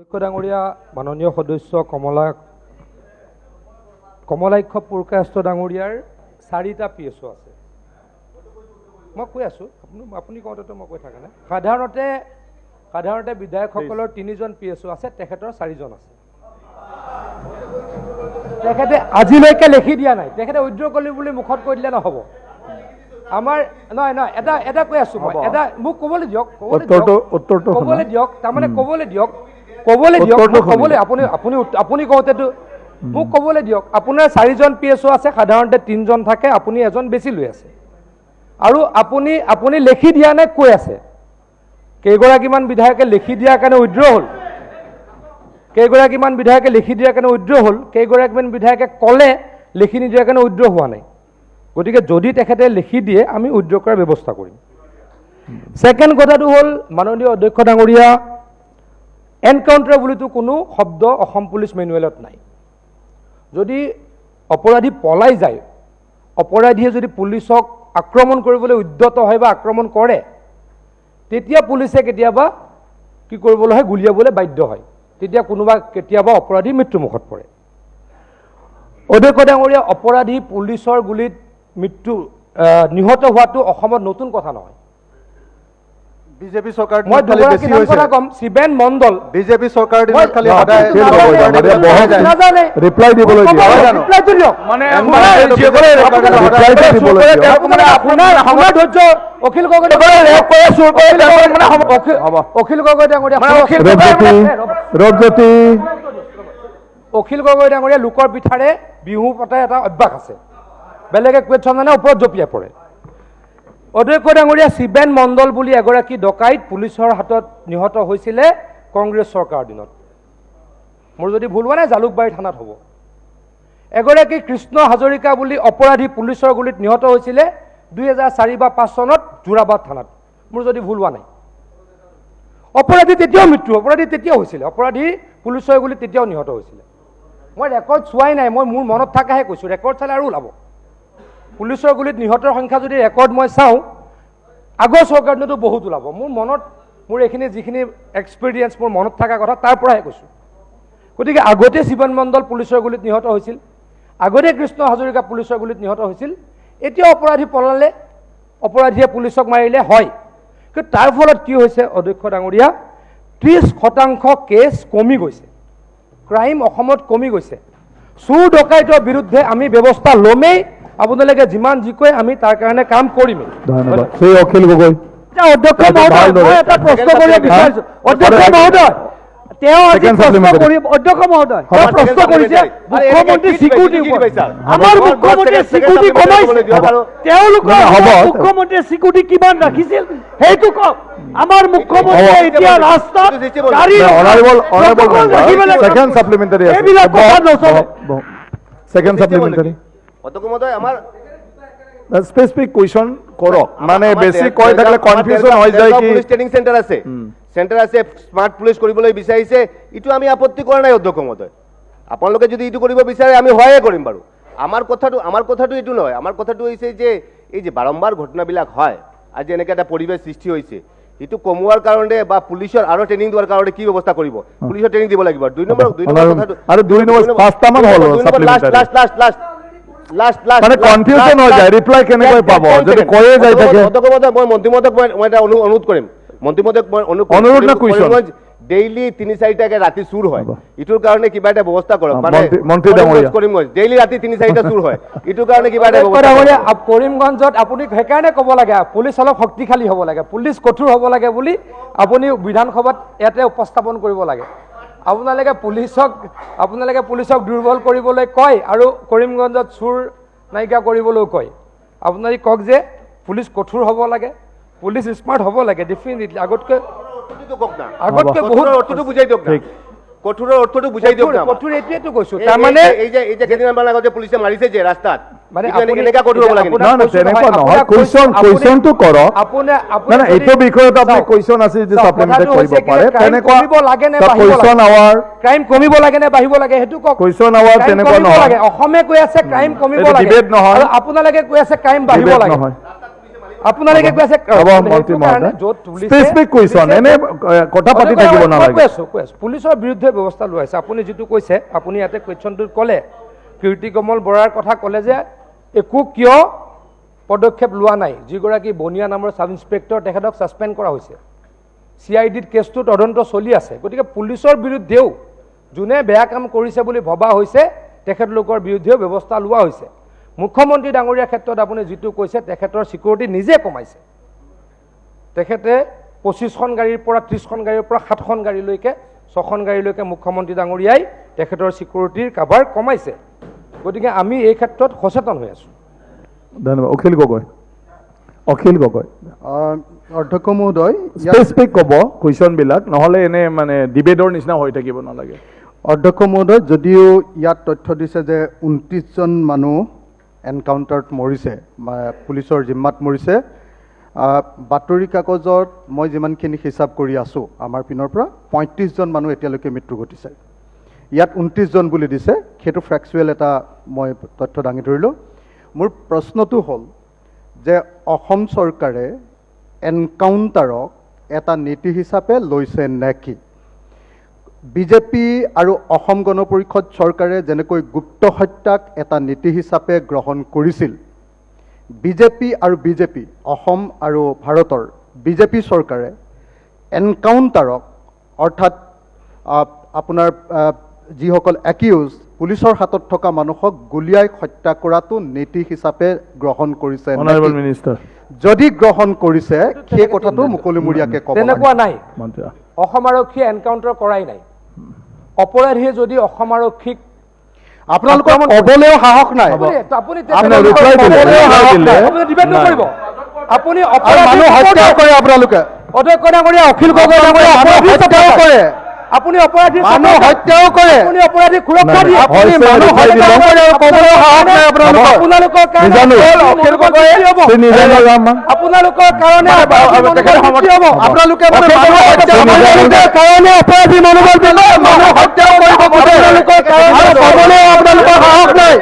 অধ্যক্ষ ডাঙৰীয়া মাননীয় সদস্য কমলাক্ষ পুৰকায়স্থ ডাঙৰীয়াৰ 4টা PSO আছে। মই কৈ আছোঁ, আপুনি কওঁতেতো মই কৈ থকা নাই। সাধাৰণতে বিধায়কসকলৰ 3জন PSO আছে, তেখেতৰ 4জন আছে। তেখেতে আজিলৈকে লিখি দিয়া নাই, তেখেতে উইথড্ৰ কৰিম বুলি মুখত কৈ দিলে নহ'ব। আমাৰ নহয় এটা কৈ আছোঁ মই, এটা মোক ক'বলৈ দিয়ক, তাৰমানে ক'বলৈ দিয়ক আপুনি কওঁতেতো মোক ক'বলৈ দিয়ক। আপোনাৰ 4জন PSO আছে, সাধাৰণতে 3জন থাকে, আপুনি এজন বেছি লৈ আছে। আৰু আপুনি লিখি দিয়া নাই কৈ আছে। কেইগৰাকীমান বিধায়কে লিখি দিয়াৰ কাৰণে উইথড্ৰ হ'ল, কেইগৰাকীমান বিধায়কে লিখি দিয়াৰ কাৰণে উইথড্ৰ হ'ল, কেইগৰাকীমান বিধায়কে ক'লে লিখি নিদিয়াৰ কাৰণে উইথড্ৰ হোৱা নাই। গতিকে যদি তেখেতে লিখি দিয়ে আমি উইথড্ৰ কৰাৰ ব্যৱস্থা কৰিম। ছেকেণ্ড কথাটো হ'ল, মাননীয় অধ্যক্ষ ডাঙৰীয়া, এনকাউণ্টাৰ বুলিতো কোনো শব্দ অসম পুলিচ মেনুৱেলত নাই। যদি অপৰাধী পলাই যায়, অপৰাধীয়ে যদি পুলিচক আক্ৰমণ কৰিবলৈ উদ্যত হয় বা আক্ৰমণ কৰে, তেতিয়া পুলিচে কেতিয়াবা কি কৰিবলৈ হয়, গুলিয়াবলৈ বাধ্য হয়। তেতিয়া কেতিয়াবা অপৰাধী মৃত্যুমুখত পৰে। অধ্যক্ষ ডাঙৰীয়া, অপৰাধী পুলিচৰ গুলীত নিহত হোৱাটো অসমত নতুন কথা নহয়। বিজেপি চৰকাৰ মই দুগৰাকী নাম কথা ক'ম, শিবেন মণ্ডল। বিজেপি চৰকাৰ খালি ৰিপ্লাই দিবলৈ দিয়ক। অখিল গগৈ ডাঙৰীয়া লোকৰ পিঠাৰে বিহু পতাৰ এটা অভ্যাস আছে। বেলেগে কুৱেশ্যন জানে ওপৰত জঁপিয়াই পৰে। অধ্যক্ষ ডাঙৰীয়া, শিবেন মণ্ডল বুলি এগৰাকী ডকাইত পুলিচৰ হাতত নিহত হৈছিলে কংগ্ৰেছ চৰকাৰৰ দিনত। মোৰ যদি ভুল হোৱা নাই, জালুকবাৰী থানাত হ'ব। এগৰাকী কৃষ্ণ হাজৰিকা বুলি অপৰাধী পুলিচৰ গুলীত নিহত হৈছিলে 2004 বা 5 চনত যোৰাবাদ থানাত। মোৰ যদি ভুল হোৱা নাই, অপৰাধী তেতিয়াও অপৰাধী তেতিয়াও হৈছিলে, অপৰাধী পুলিচৰ গুলীত তেতিয়াও নিহত হৈছিলে। মই ৰেকৰ্ড চোৱাই নাই, মই মোৰ মনত থকাহে কৈছোঁ। ৰেকৰ্ড চালে আৰু ওলাব। পুলিচৰ গুলীত নিহতৰ সংখ্যা যদি ৰেকৰ্ড মই চাওঁ, আগৰ চৰকাৰ দিনতো বহুত ওলাব। মোৰ এইখিনি যিখিনি এক্সপিৰিয়েঞ্চ, মোৰ মনত থকা কথা তাৰ পৰাহে কৈছোঁ। গতিকে আগতে শিবেন মণ্ডল পুলিচৰ গুলীত নিহত হৈছিল, আগতে কৃষ্ণ হাজৰিকা পুলিচৰ গুলীত নিহত হৈছিল। এতিয়া অপৰাধী পলালে, অপৰাধীয়ে পুলিচক মাৰিলে হয়, কিন্তু তাৰ ফলত কি হৈছে অধ্যক্ষ ডাঙৰীয়া, 30% কেছ কমি গৈছে। ক্ৰাইম অসমত কমি গৈছে। চুৰ ডকাইতৰ বিৰুদ্ধে আমি ব্যৱস্থা ল'মেই। আপোনালোকে যিমান যি কয় আমি তাৰ কাৰণে কাম কৰিমেই। ধন্যবাদ। শ্ৰী অখিল গগৈ। অধ্যক্ষ মহোদয়, মই এটা প্ৰশ্ন কৰিব বিচাৰিছোঁ। অধ্যক্ষ মহোদয়, তেওঁ আজি প্ৰশ্ন কৰিব, অধ্যক্ষ মহোদয় তেওঁ প্ৰশ্ন কৰিছে মুখ্যমন্ত্ৰী চিকিউৰিটি, আমাৰ মুখ্যমন্ত্ৰীয়ে চিকিউৰিটি কমাইছে, তেওঁলোকৰ মুখ্যমন্ত্ৰীয়ে চিকিউৰিটি কিমান ৰাখিছিল সেইটো কওক। আমাৰ মুখ্যমন্ত্ৰীয়ে এতিয়া ৰাস্তাত এইবিলাক কথা নচলে। সেকেন্ড সাপ্লিমেন্টারি অধ্যক্ষ মহোদয়, আমার স্পেসিফিক কোয়েশ্চন করক, মানে বেসি কয় থাকলে কনফিউজন হৈ যায় কি। পুলিশ ট্রেনিং সেন্টার আছে, স্মার্ট পুলিশ কৰিবলৈ বিচাৰিছে, ইটো আমি আপত্তি কৰা নাই অধ্যক্ষ মহোদয়। আপোনালোকে যদি ইটো কৰিব বিচাৰে আমি হয়ে কৰিম বাৰু। আমাৰ কথাটো এইটো নহয়। আমাৰ কথাটো হৈছে যে এই যে বাৰম্বাৰ ঘটনাবিলাক হয়, আজি এনেকৈ এটা পৰিৱেশ সৃষ্টি হৈছে, এইটো কমোৱাৰ কাৰণে বা পুলিচৰ আৰু ট্ৰেনিং দিয়াৰ কাৰণে কি ব্যৱস্থা কৰিব? পুলিচৰ ট্ৰেনিং দিব লাগিব। 2 নম্বৰ কথাটো আৰু 2 নম্বৰ 5টা মান হল মানে কনফিউজন হৈ যায়, ৰিপ্লাই কেনেকৈ পাব যদি কয়ে যাই থাকে। অধ্যক্ষ মহোদয়, মই মন্ত্ৰী মহোদয়ক মই এটা অনুৰোধ কৰিম, মন্ত্ৰী মহোদয়ক মই অনুৰোধ না কুৱেশ্যন। ডেইলি 3-4টাকে ৰাতি চুৰ হয়, ইটোৰ কাৰণে কিবা এটা ব্যৱস্থা কৰক। মানে মন্ত্ৰী ডাঙৰীয়া, কৰিমগঞ্জ ডেইলি ৰাতি 3-4টা চুৰ হয়, ইটোৰ কাৰণে কিবা এটা ব্যৱস্থা কৰক। কৰিমগঞ্জত আপুনি সেইকাৰণে ক'ব লাগে পুলিচ অলপ শক্তিশালী হ'ব লাগে, পুলিচ কঠোৰ হ'ব লাগে বুলি আপুনি বিধানসভাত ইয়াতে উপস্থাপন কৰিব লাগে। আপোনালোকে পুলিচক দুৰ্বল কৰিবলৈ কয় আৰু কৰিমগঞ্জত চুৰ নাইকিয়া কৰিবলৈ কয়। আপোনালোকে কওক যে পুলিচ কঠোৰ হ'ব লাগে, পুলিচ স্মাৰ্ট হ'ব লাগে। ডেফিনেটলি আগতকৈ বহুত অৰ্থটো বুজাই দিয়ক না, কঠোৰৰ অৰ্থটো বুজাই দিয়ক না। কঠোৰ এইটোৱেতো কৈছোঁ, তাৰমানে এই যে কেইদিনমান আগতে পুলিচে মাৰিছে যে ৰাস্তাত, মানে এনেকা কঠোৰ হ'ব লাগে। তেনেকুৱা নহয়, কুৱেশ্যনটো কৰক। মানে এইটো বিষয়ত আপুনি কুৱেশ্যন আছে যে সাপ্লিমেন্টাৰি কৰিব পাৰে, তেনেকুৱা কুৱেশ্যন আৱাৰ ক্ৰাইম কমিব লাগে নে বাঢ়িব লাগে সেইটো কওক। কুৱেশ্যন আৱাৰ তেনেকুৱা নহয়। অসমে কৈ আছে ক্ৰাইম কমিব লাগে, ডিবেট নহয়, আপোনালোকে কৈ আছে ক্ৰাইম বাঢ়িব লাগে। আপোনালোকে কৈ আছে হ'ব, মন্ত্ৰী মহোদয়। য'ত তুলিছে Specific question, এনে কথা পাতি থাকিব নালাগে। কৈ আছো পুলিচৰ বিৰুদ্ধে ব্যৱস্থা লোৱা হৈছে। আপুনি যিটো কৈছে, আপুনি ইয়াতে কুৱেশ্যনটোত ক'লে কীৰ্তি কমল বৰাৰ কথা ক'লে যে একো কিয় পদক্ষেপ লোৱা নাই, যিগৰাকী বনিয়া নামৰ ছাব ইন্সপেক্টৰ তেখেতক ছাছপেণ্ড কৰা হৈছে। CIDত কেছটো তদন্ত চলি আছে। গতিকে পুলিচৰ বিৰুদ্ধেও যোনে বেয়া কাম কৰিছে বুলি ভবা হৈছে তেখেতলোকৰ বিৰুদ্ধেও ব্যৱস্থা লোৱা হৈছে। মুখ্যমন্ত্ৰী ডাঙৰীয়াৰ ক্ষেত্ৰত আপুনি যিটো কৈছে, তেখেতৰ চিকিউৰিটি নিজে কমাইছে। তেখেতে 25খন গাড়ীৰ পৰা 30খন গাড়ীৰ পৰা 7খন গাড়ীলৈকে 6খন গাড়ীলৈকে মুখ্যমন্ত্ৰী ডাঙৰীয়াই তেখেতৰ চিকিউৰিটিৰ কাভাৰ কমাইছে। গতিকে আমি এই ক্ষেত্ৰত সচেতন হৈ আছোঁ। ধন্যবাদ। অখিল গগৈ। অধ্যক্ষ মহোদয়, স্পেচিফিক ক'ব কুৱেশ্যনবিলাক, নহ'লে এনে মানে ডিবেটৰ নিচিনা হৈ থাকিব নালাগে। অধ্যক্ষ মহোদয়, যদিও ইয়াত তথ্য দিছে যে 29জন মানুহ এনকাউণ্টাৰত মৰিছে, পুলিচৰ জিম্মাত মৰিছে, বাতৰি কাকতত মই যিমানখিনি হিচাপ কৰি আছোঁ আমাৰ পিনৰ পৰা 35জন মানুহ এতিয়ালৈকে মৃত্যু ঘটিছে। ইয়াত 29জন বুলি দিছে, সেইটো ফ্ৰেকচুৱেল এটা মই তথ্য দাঙি ধৰিলোঁ। মোৰ প্ৰশ্নটো হ'ল যে অসম চৰকাৰে এনকাউণ্টাৰক এটা নীতি হিচাপে লৈছে নেকি? বিজেপি আৰু অসম গণ পৰিষদ চৰকাৰে যেনেকৈ গুপ্ত হত্যাক এটা নীতি হিচাপে গ্ৰহণ কৰিছিল, বিজেপি অসম আৰু ভাৰতৰ বিজেপি চৰকাৰে এনকাউণ্টাৰক অৰ্থাৎ আপোনাৰ যিসকল একিউজ পুলিচৰ হাতত থকা মানুহক গুলিয়াই হত্যা কৰাটো নীতি হিচাপে গ্ৰহণ কৰিছে নেকি? যদি গ্ৰহণ কৰিছে সেই কথাটো মুকলিমূৰীয়াকৈ ক'ব। তেনেকুৱা নাই। অসম আৰক্ষীয়ে এনকাউণ্টাৰ কৰাই নাই। অপৰাধীয়ে যদি অসম আৰক্ষীক আপোনালোকৰ ক'বলৈও সাহস নাই। আপুনি মানুহ হত্যা কৰে আপোনালোকে। অধ্যক্ষ ডাঙৰীয়া অখিল গগৈ ডাঙৰীয়া হত্যাও কৰে। আপুনি অপৰাধী মানুহ হত্যাও কৰে। আপুনি অপৰাধীক সুৰক্ষা দিয়ে। আপুনি মানুহ হত্যাও কৰে, ক'বলৈও সাহস নাই আপোনালোকৰ। আপোনালোকৰ কাৰণে আপোনালোকৰ কাৰণে আপোনালোকে কাৰণে অপৰাধী মনোবল মানুহ হত্যাও কৰিব আপোনালোকৰ কাৰণে ক'বলৈও আপোনালোকৰ সাহস নাই।